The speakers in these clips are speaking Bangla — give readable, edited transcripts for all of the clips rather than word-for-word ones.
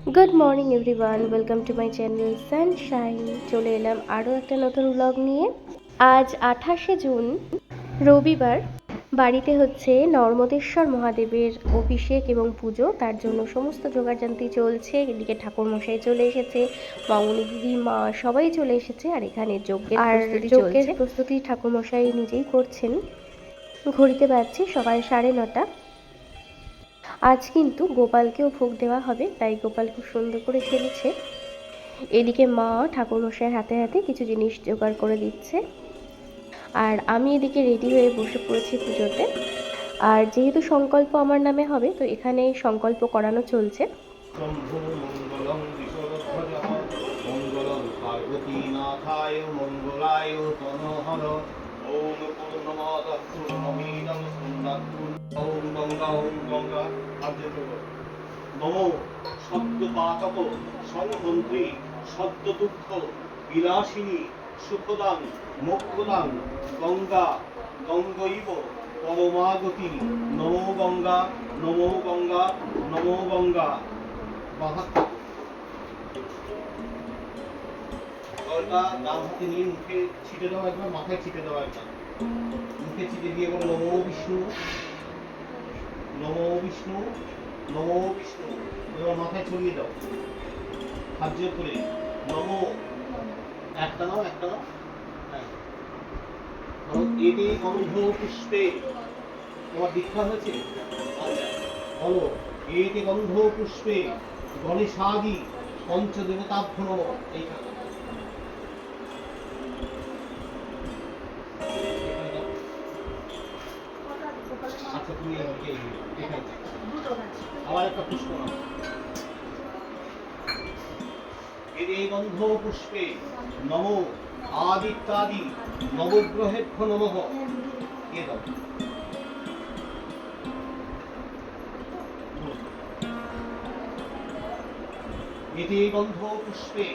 Good morning everyone, welcome to my channel Sunshine. চলে এলাম আরও একটা নতুন ব্লগ নিয়ে। আজ 28শে জুন, রবিবার। বাড়িতে হচ্ছে নর্মদেশ্বর মহাদেবের অভিষেক এবং পুজো, তার জন্য সমস্ত জোগাড়যন্ত্রী চলছে। এদিকে ঠাকুরমশাই চলে এসেছে, মামুনি দিদি, মা সবাই চলে এসেছে। আর এখানে যজ্ঞের প্রস্তুতি ঠাকুরমশাই নিজেই করছেন। ঘড়িতে বাজছে সকাল 9:30। আজ কিন্তু গোপালকেও ভোগ দেওয়া হবে, তাই গোপাল খুব সুন্দর করে সেজেছে। এদিকে মা ঠাকুরমশাইয়ের হাতে হাতে কিছু জিনিস জোগাড় করে দিচ্ছে, আর আমি এদিকে রেডি হয়ে বসে পড়েছি পুজোতে। আর যেহেতু সংকল্প আমার নামে হবে, তো এখানে সংকল্প করানো চলছে। নমো সদ্যপাতক সংহন্ত্রী সদ্যদুঃখ বিলাসিনী সুখদান মোক্ষদান গঙ্গা গঙ্গৈব পরমাগতি নমো গঙ্গা নমো গঙ্গা নমো গঙ্গা। জলটা ডান হাতে নিয়ে মুখে ছিটে দেওয়া, একবার মাথায় ছিটে দেওয়া, একবার মুখে ছিটে দিয়ে বলো নমো বিষ্ণু নমো বিষ্ণু নমো বিষ্ণু। এবার মাথায় ছড়িয়ে দাও হাত জোর করে নমো। একটা নাও, একটা নাও। এতে গন্ধ পুষ্পে তোমার দীক্ষা হয়েছে, বলো এতে গন্ধ পুষ্পে গণেশাদি পঞ্চদেবতাভ্য নমঃ। এইখানে আচ্ছা, তুমি এখানে আবার একটা পুষ্প নাও। এতে গন্ধ পুষ্পে নমো আদিত্যাদি নবগ্রহেভ্য নমঃ। এ দাও। এতে গন্ধ পুষ্পে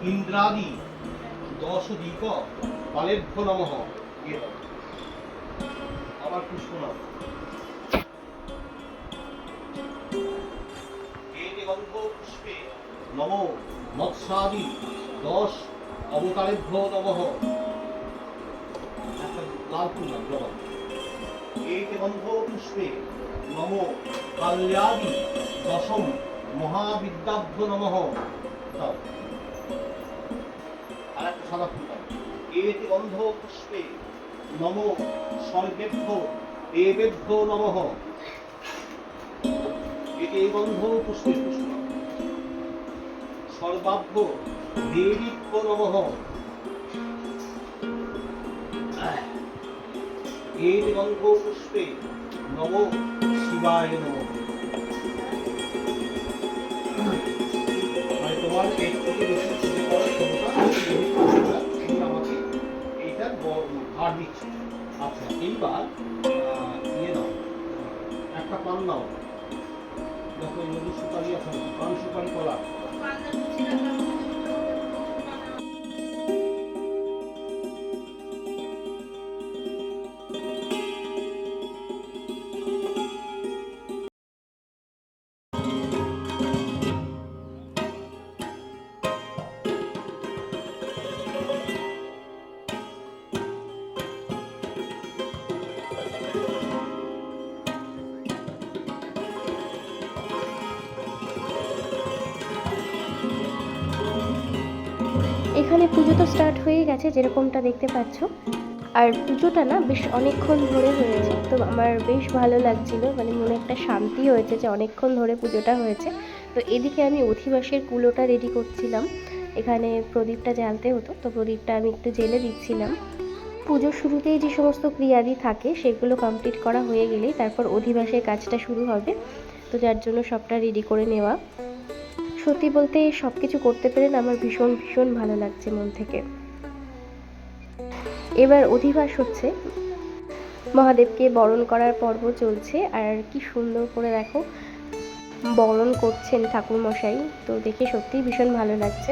ইন্দ্রাদি দশ দিক বালেভ্য নমঃ। এ দাও। আবার পুষ্প নাও। এতে গন্ধ পুষ্পে নমো মৎস্যাদি দশ অবতারেভ্য নমঃ। একটা লাল ফুল নাও, জবা। এতে গন্ধ পুষ্পে নমো কাল্যাদি দশম মহাবিদ্যাভ্য নমঃ। দাও। আর একটা সাদা ফুল দাও। এতে গন্ধ পুষ্পে নমো স্বর্গেভ্য দেবেভ্য নমঃ। এতে গন্ধ পুষ্পে পুষ্প সর্বাভ্য দেবীভ্য নমঃ। এতে গন্ধ পুষ্পে নমো শিবায় নমঃ। মানে তোমার এর থেকে বেশি পুজো করার ক্ষমতা তুমি আমাকে এইটার ভার দিচ্ছ। আচ্ছা, এইবার ইয়ে নাও, একটা পান নাও। দেখো এই নদী সুপারি আছে, পান সুপারি কলা। এখানে পুজো তো স্টার্ট হয়ে গেছে, যেরকমটা দেখতে পাচ্ছ। আর পুজোটা না বেশ অনেকক্ষণ ধরে হয়েছে, তো আমার বেশ ভালো লাগছিল, মানে মনে একটা শান্তি হয়েছে যে অনেকক্ষণ ধরে পুজোটা হয়েছে। তো এদিকে আমি অধিবাসের কুলোটা রেডি করছিলাম। এখানে প্রদীপটা জ্বালতে হতো, তো প্রদীপটা আমি একটু জ্বেলে দিচ্ছিলাম। পুজোর শুরুতেই যে সমস্ত ক্রিয়াদি থাকে সেগুলো কমপ্লিট করা হয়ে গেলেই তারপর অধিবাসের কাজটা শুরু হবে, তো যার জন্য সবটা রেডি করে নেওয়া। সত্যি বলতে সব কিছু করতে পেরে না আমার ভীষণ ভীষণ ভালো লাগছে মন থেকে। এবার অধিবাস হচ্ছে, মহাদেবকে বরণ করার পর্ব চলছে। আর কি সুন্দর করে দেখো বরণ করছেন ঠাকুরমশাই, তো দেখে সত্যিই ভীষণ ভালো লাগছে।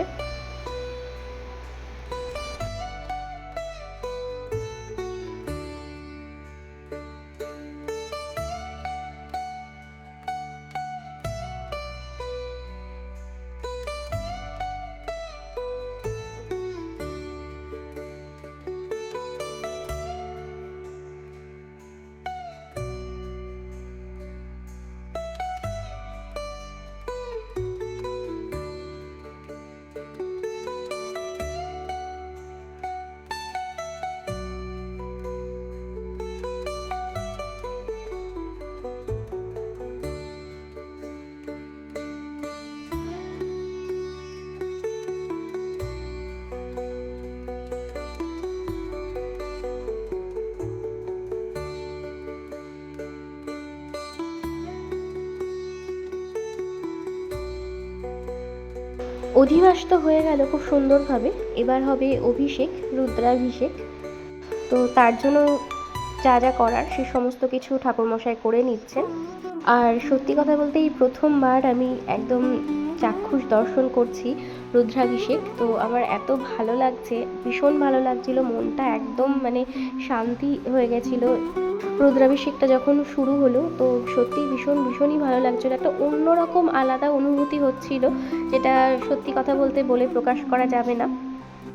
অধিবাস তো হয়ে গেল খুব সুন্দরভাবে, এবার হবে অভিষেক, রুদ্রাভিষেক। তো তার জন্য যা যা করার সে সমস্ত কিছু ঠাকুরমশাই করে নিচ্ছেন। আর সত্যি কথা বলতে এই প্রথমবার আমি একদম চাক্ষুষ দর্শন করছি রুদ্রাভিষেক। তো আমার এত ভালো লাগছে, ভীষণ ভালো লাগছিল, মনটা একদম মানে শান্তি হয়ে গেছিলো। রুদ্রাভিষেকটা যখন শুরু হলো তো সত্যিই ভীষণই ভালো লাগছিলো, একটা অন্যরকম আলাদা অনুভূতি হচ্ছিল, যেটা সত্যি কথা বলতে বলে প্রকাশ করা যাবে না।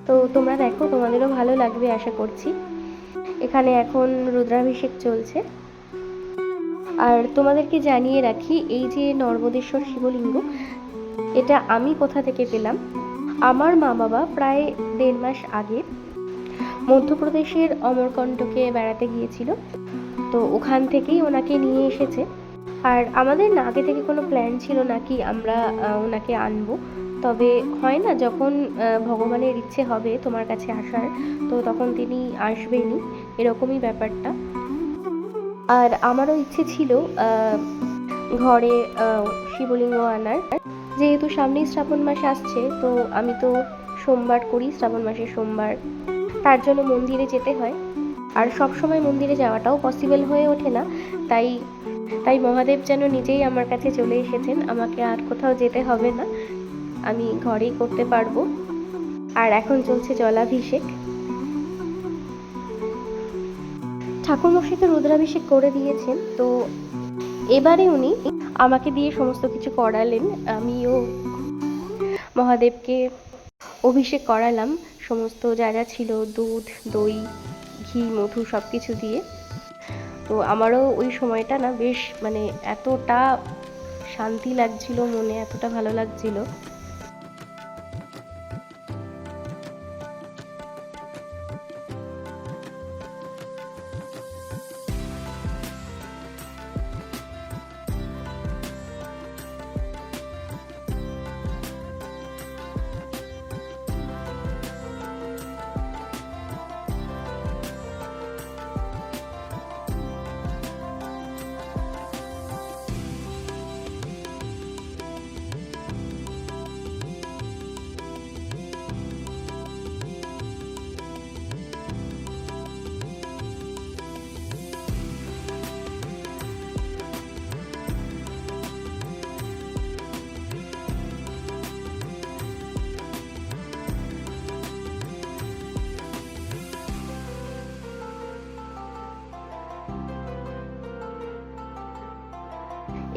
তো তোমরা দেখো, তোমাদেরও ভালো লাগবে আশা করছি। এখানে এখন রুদ্রাভিষেক চলছে। আর তোমাদেরকে জানিয়ে রাখি, এই যে নর্মদেশ্বর শিবলিঙ্গ, এটা আমি কোথা থেকে পেলাম। আমার মা বাবা প্রায় 1.5 মাস আগে মধ্যপ্রদেশের অমরকণ্টকে বেড়াতে গিয়েছিল, তো ওখান থেকেই ওনাকে নিয়ে এসেছে। আর আমাদের না আগে থেকে কোনো প্ল্যান ছিল না কি আমরা ওনাকে আনবো, তবে হয় না যখন ভগবানের ইচ্ছে হবে তোমার কাছে আসার, তো তখন তিনি আসবেনই, এরকমই ব্যাপারটা। আর আমারও ইচ্ছে ছিল ঘরে শিবলিঙ্গ আনার, যেহেতু সামনেই শ্রাবণ মাস আসছে, তো আমি তো সোমবার করি, শ্রাবণ মাসের সোমবার, তার জন্য মন্দিরে যেতে হয়। আর সব সময় মন্দিরে যাওয়াটাও পসিবল হয়ে ওঠে না, তাই তাই মহাদেব যেন নিজেই আমার কাছে চলে এসেছেন, আমাকে আর কোথাও যেতে হবে না, আমি ঘরেই করতে পারবো। আর এখন চলছে জলাভিষেক। ঠাকুরমশাইকে রুদ্রাভিষেক করে দিয়েছেন, তো এবারে উনি আমাকে দিয়ে সমস্ত কিছু করালেন। আমিও মহাদেবকে অভিষেক করালাম, সমস্ত যা যা ছিল, দুধ, দই, ঘি, মধু সব কিছু দিয়ে। তো আমারও ওই সময়টা না বেশ মানে এতটা শান্তি লাগছিল মনে, এতটা ভালো লাগছিল।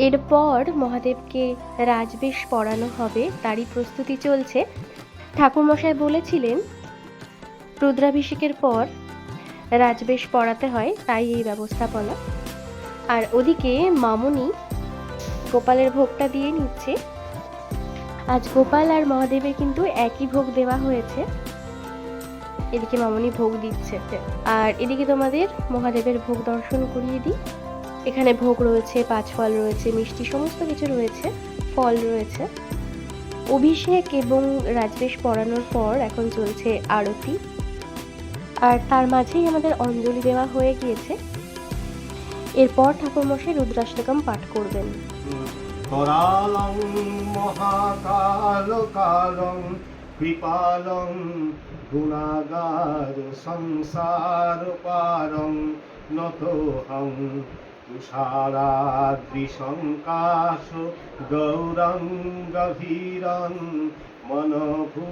এরপর মহাদেবকে রাজবেশ পরানো হবে, তারই প্রস্তুতি চলছে। ঠাকুরমশাই বলেছিলেন রুদ্রাভিষেকের পর রাজবেশ পরাতে হয়, তাই এই ব্যবস্থাপনা। আর ওদিকে মামনি গোপালের ভোগটা দিয়ে নিচ্ছে। আজ গোপাল আর মহাদেবের কিন্তু একই ভোগ দেওয়া হয়েছে। এদিকে মামনি ভোগ দিচ্ছে, আর এদিকে তোমাদের মহাদেবের ভোগ দর্শন করিয়ে দিই। এখানে ভোগ রয়েছে, 5 ফল রয়েছে, মিষ্টি সমস্ত কিছু রয়েছে, ফল রয়েছে। অভিষেক এবং রাজবেশ পরানোর পর এখন চলছে আরতি, আর তার মাঝেই আমাদের অঞ্জলি দেওয়া হয়ে গিয়েছে। এরপর ঠাকুরমশাই রুদ্রাষ্টকম পাঠ করবেন। करालं महाकालकालं कृपालं गुणागार संसारपारं नतोऽहं तुषाराद्रिशङ्काश गौरं गभीरं मनभूतकोटि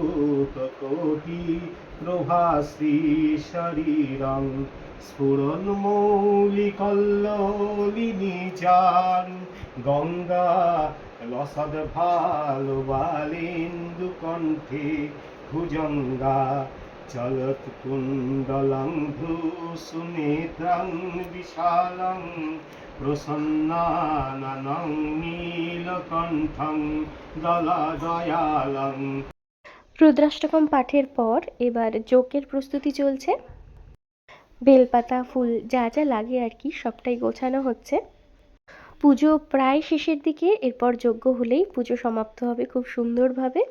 प्रभाश्रीशरीरं स्फुरन्मौलिकल्लोलिनीचारु গঙ্গা লসদ ভালো বালিন্দু কণ্ঠে ভুজঙ্গা চলত কুণ্ডলং ভূসুনেত্রং বিশালং প্রসন্নাননং নীলকণ্ঠং দলাদয়ালং। রুদ্রাষ্টকম পাঠের পর এবার যজ্ঞের প্রস্তুতি চলছে। বেলপাতা, ফুল, যা যা লাগে আর কি সবটাই গোছানো হচ্ছে। পুজো প্রায় শেষের দিকে, এরপর যজ্ঞ হলেই পুজো সমাপ্ত হবে খুব সুন্দরভাবে।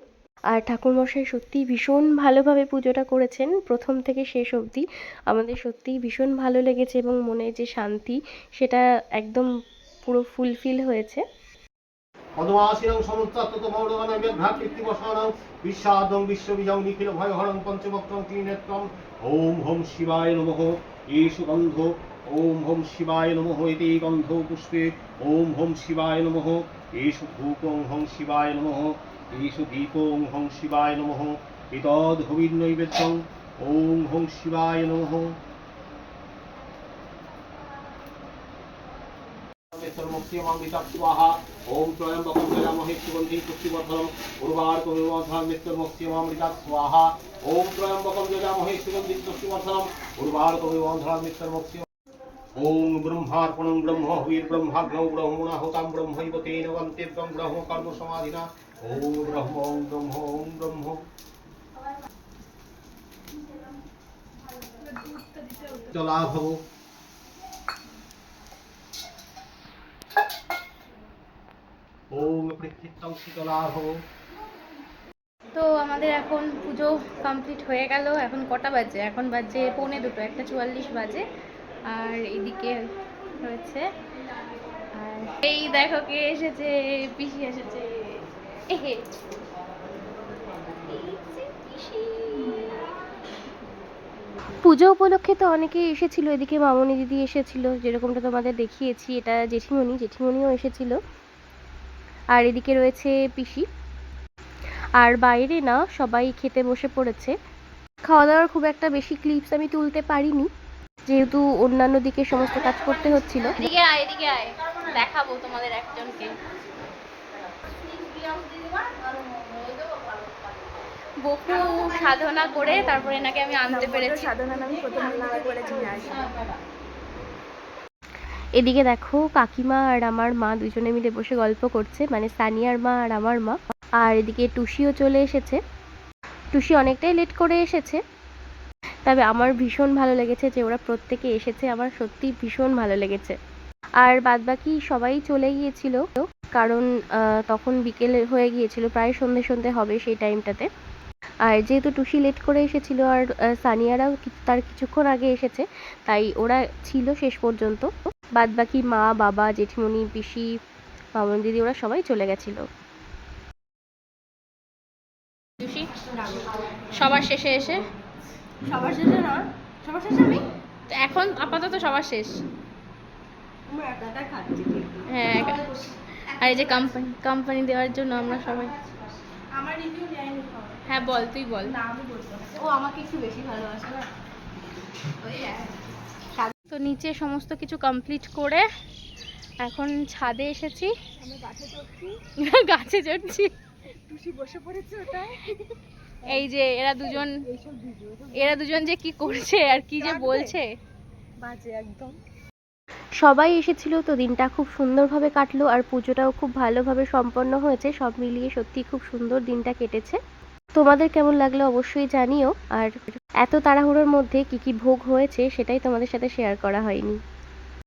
আর ঠাকুরমশাই সত্যিই ভীষণ ভালোভাবে পুজোটা করেছেন, প্রথম থেকে শেষ অবধি আমাদের সত্যিই ভীষণ ভালো লেগেছে, এবং মনে যে শান্তি সেটা একদম পুরো ফুলফিল হয়েছে। পদ্মাসীনং সমুত্তত মৌলবানাং ব্যাঘ্রাকৃতিবসানং বিশ্বাদং বিশ্ববিজং নিখিল ভয়হরং পঞ্চবক্ত্রং ত্রিনেত্রং ওম হং শিবায় নমঃ এষু গন্ধ ওম হং শিবায় নমঃ ইতি গন্ধ পুষ্পে ওম হং শিবায় নমঃ এষু ধূপং হং শিবায় নমঃ এষু দীপং হং শিবায় নমঃ এতদ হবির্নৈবেদ্যং ওম হং শিবায় নমঃ स्वाहा ओम त्र्यंबकं यजामहे सुगंधिं पुष्टिवर्धनम् उर्वारुकमिव मित्रमोक्ष्यमामृता स्वाहा ओम त्र्यंबकं यजामहे सुगंधिं पुष्टिवर्धनम् उर्वारुकमिव मित्रमोक्ष्य ओम ब्रह्मार्पणं ब्रह्म हविर्ब्रह्माग्नौ ब्रह्मणाहुतां ब्रह्मैव तेन वन्तेभ्यं ब्रह्म कर्म समाधिना ओम ब्रह्म ओम ब्रह्म चला भव ओम पृथ्वीतं शीतला भव। তো আমাদের এখন পুজো কমপ্লিট হয়ে গেল। এখন কটা বাজে? এখন বাজে 1:45, 1:44 বাজে। আর এদিকে হয়েছে, আর এই দেখো কে এসেছে, পিসি এসেছে। এহে পুজো উপলক্ষে তো অনেকেই এসেছিল। এদিকে মামনি দিদি এসেছিল, যেরকমটা তোমাদের দেখিয়েছি। এটা জেঠিমণিও এসেছিল। আর এদিকে রয়েছে পিসি। আর বাইরে না সবাই খেতে বসে পড়েছে। খাওয়া দাওয়ার খুব একটা বেশি ক্লিপস আমি তুলতে পারিনি, যেহেতু অন্যান্য দিকে সমস্ত কাজ করতে হচ্ছিল। এদিকে আয় দেখাবো তোমাদের একজনকে। বহু সাধনা করে তারপরে এনাকে আমি আনতে পেরেছি। এদিকে দেখো কাকিমা আর আমার মা দুজনে মিলে বসে গল্প করছে, মানে সানিয়ার মা আর আমার মা। আর এদিকে টুসিও চলে এসেছে। টুসি অনেকটাই লেট করে এসেছে, তবে আমার ভীষণ ভালো লেগেছে যে ওরা প্রত্যেকে এসেছে। আমার সত্যি ভীষণ ভালো লেগেছে। আর বাদবাকি সবাই চলে গিয়েছিল, কারণ তখন বিকেল হয়ে গিয়েছিল, প্রায় সন্ধে হবে সেই টাইমটাতে। আর যেহেতু টুসি লেট করে এসেছিল আর সানিয়ারাও তার কিছুক্ষণ আগে এসেছে, তাই ওরা ছিল শেষ পর্যন্ত। বাদবাকি মা, বাবা, জেঠিমণি, পিসি, মামনি দিদি ওরা সবাই চলে গেছিল। সবার শেষে এসে আমি এখন আপাতত সবার শেষ। হ্যাঁ, আর এই যে কোম্পানি দেওয়ার জন্য আমরা সবাই। হ্যাঁ বল, তুই বল। ও আমাকে একটু বেশি ভালোবাসে না। তো নিচে সমস্ত কিছু কমপ্লিট করে এখন ছাদে এসেছি। গাছে চড়ছি। টুসি বসে পড়েছে ওটায়। এই যে এরা দুজন যে কি করছে আর কি যে বলছে, বাজে একদম। সবাই এসেছিল তো দিনটা খুব সুন্দরভাবে কাটলো, আর পুজোটাও খুব ভালোভাবে সম্পন্ন হয়েছে। সব মিলিয়ে সত্যি খুব সুন্দর দিনটা কেটেছে। তোমাদের কেমন লাগলো অবশ্যই জানিও। আর এত তাড়াহুড়োর মধ্যে কি ভোগ হয়েছে সেটাই তোমাদের সাথে শেয়ার করা হয়নি।